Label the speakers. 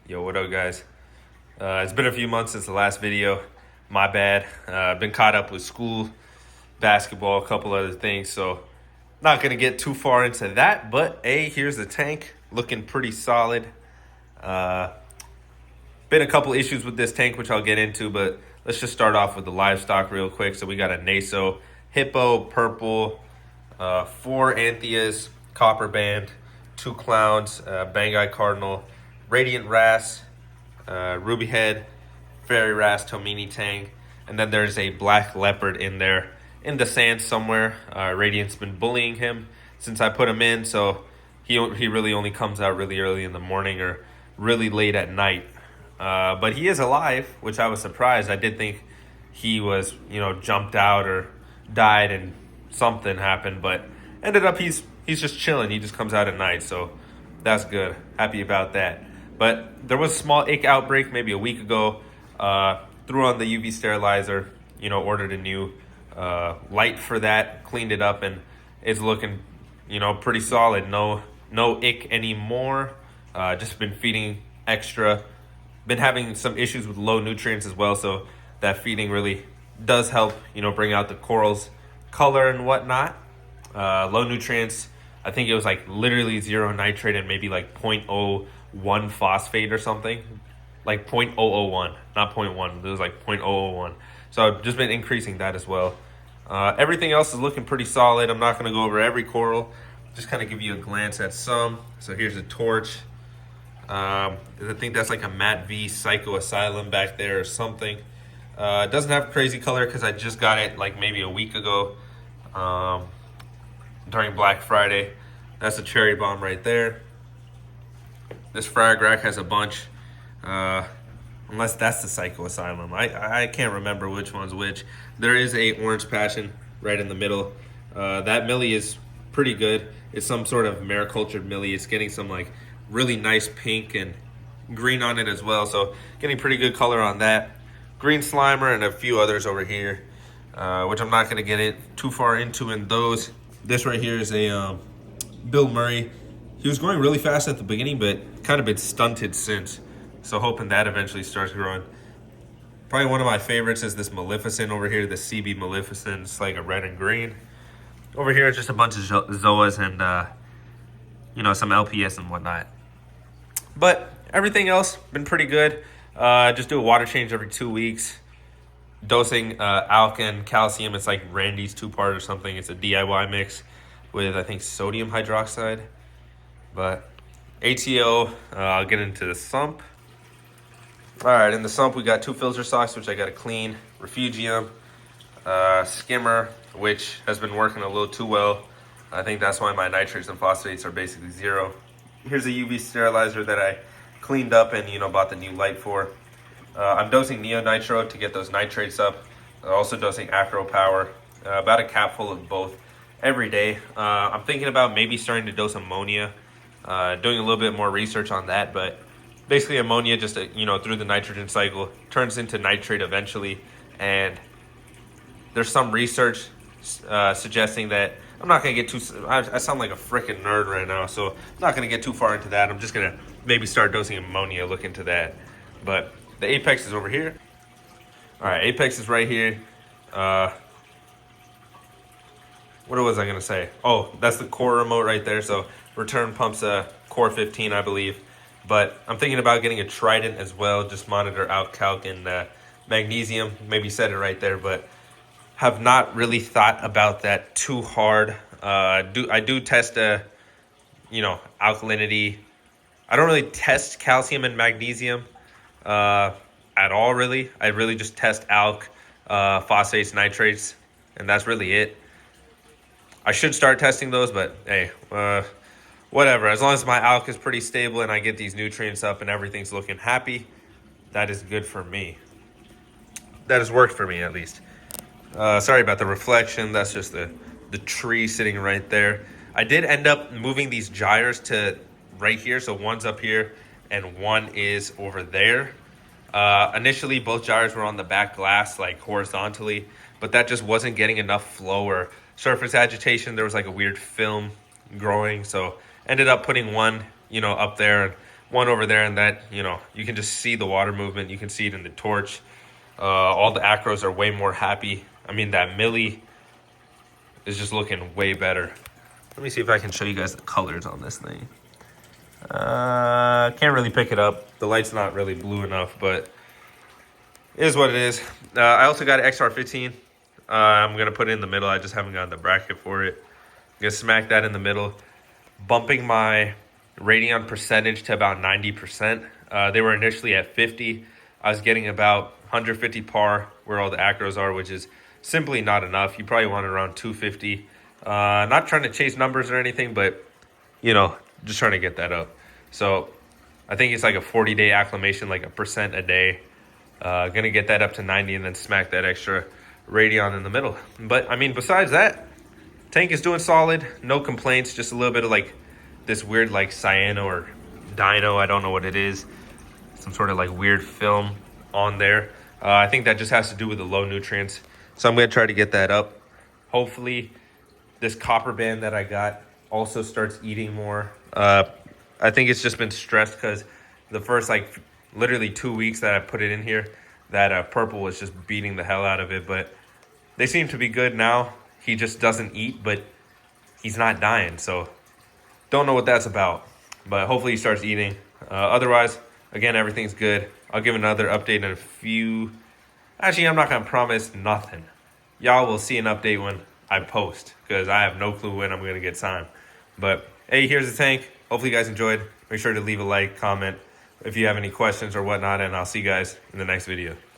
Speaker 1: Yo, what up, guys? It's been a few months since the last video. My bad. I've been caught up with school, basketball, a couple other things, so not going to get too far into that. But, here's the tank. Looking pretty solid. Been a couple issues with this tank, which I'll get into, but let's just start off with the livestock real quick. So we got a Naso, Hippo, Purple, 4 Antheas, Copper Band, 2 Clowns, Bangai Cardinal, Radiant Wrasse, Ruby Head, Fairy Wrasse, Tomini Tang, and then there's a Black Leopard in there in the sand somewhere. Radiant's been bullying him since I put him in, so he really only comes out really early in the morning or really late at night. But he is alive, which I was surprised. I did think he was, jumped out or died and something happened, but ended up he's just chilling. He just comes out at night, so that's good. Happy about that. But there was a small ick outbreak maybe a week ago. Threw on the UV sterilizer, ordered a new light for that, cleaned it up, and it's looking, pretty solid. No ick anymore. Just been feeding extra. Been having some issues with low nutrients as well, so that feeding really does help, bring out the coral's color and whatnot. Low nutrients, I think it was like literally 0 nitrate and maybe like 0.01 phosphate or something. Like 0.001, not 0.1. It was like 0.001. So I've just been increasing that as well. Everything else is looking pretty solid. I'm not going to go over every coral. Just kind of give you a glance at some. So here's a torch. I think that's like a Matte V Psycho Asylum back there or something. It doesn't have crazy color because I just got it like maybe a week ago during Black Friday. That's a cherry bomb right there. This frag rack has a bunch, unless that's the Psycho Asylum. I can't remember which one's which. There is a orange passion right in the middle. That millie is pretty good. It's some sort of maricultured millie. It's getting some like really nice pink and green on it as well, so getting pretty good color on that. Green Slimer and a few others over here, which I'm not going to get too far into in those. This right here is a Bill Murray. He was going really fast at the beginning, but kind of been stunted since, so hoping that eventually starts growing. Probably one of my favorites is this Maleficent over here, the CB Maleficent. It's like a red and green. Over here, it's just a bunch of Zoas and some LPS and whatnot. But everything else been pretty good. Just do a water change every 2 weeks. Dosing alk and calcium. It's like Randy's 2-part or something. It's a DIY mix with, I think, sodium hydroxide. But ATO, I'll get into the sump. All right, in the sump, we got 2 filter socks, which I got to clean. Refugium, skimmer, which has been working a little too well. I think that's why my nitrates and phosphates are basically 0. Here's a UV sterilizer that I cleaned up and, bought the new light for. I'm dosing neonitro to get those nitrates up. Also dosing acro power, about a capful of both every day. I'm thinking about maybe starting to dose ammonia, doing a little bit more research on that, but basically ammonia just, through the nitrogen cycle turns into nitrate eventually. And there's some research suggesting that I'm not going to get too... I sound like a freaking nerd right now, so I'm not going to get too far into that. I'm just going to maybe start dosing ammonia, look into that. But the Apex is over here. All right, Apex is right here. What was I going to say? Oh, that's the core remote right there. So return pumps a core 15, I believe. But I'm thinking about getting a Trident as well. Just monitor out calc and magnesium. Maybe set it right there, but... have not really thought about that too hard. I do test alkalinity. I don't really test calcium and magnesium at all, really. I really just test alk, phosphates, nitrates, and that's really it. I should start testing those, but hey, whatever. As long as my alk is pretty stable and I get these nutrients up and everything's looking happy, that is good for me. That has worked for me, at least. Sorry about the reflection. That's just the tree sitting right there. I did end up moving these gyres to right here. So one's up here and one is over there. Initially, both gyres were on the back glass, like horizontally, but that just wasn't getting enough flow or surface agitation. There was like a weird film growing. So ended up putting one, up there and one over there, and that, you know, you can just see the water movement. You can see it in the torch. All the acros are way more happy. I mean, that Millie is just looking way better. Let me see if I can show you guys the colors on this thing. Can't really pick it up. The light's not really blue enough, but it is what it is. I also got an XR15. I'm going to put it in the middle. I just haven't gotten the bracket for it. I'm going to smack that in the middle, bumping my radion percentage to about 90%. They were initially at 50. I was getting about 150 par where all the acros are, which is simply not enough. You probably want it around 250. Not trying to chase numbers or anything, but, you know, just trying to get that up. So I think it's like a 40-day acclimation, like 1% a day. Gonna get that up to 90 and then smack that extra radion in the middle. But I mean, besides that, tank is doing solid. No complaints. Just a little bit of like this weird like cyano or dino. I don't know what it is. Some sort of like weird film on there. I think that just has to do with the low nutrients. So I'm gonna try to get that up. Hopefully this copper band that I got also starts eating more. I think it's just been stressed because the first like literally 2 weeks that I put it in here, that purple was just beating the hell out of it. But they seem to be good now. He just doesn't eat, but he's not dying. So don't know what that's about. But hopefully he starts eating. Otherwise, again, everything's good. I'll give another update in a few. Actually, I'm not going to promise nothing. Y'all will see an update when I post, because I have no clue when I'm going to get time. But hey, here's the tank. Hopefully you guys enjoyed. Make sure to leave a like, comment if you have any questions or whatnot, and I'll see you guys in the next video.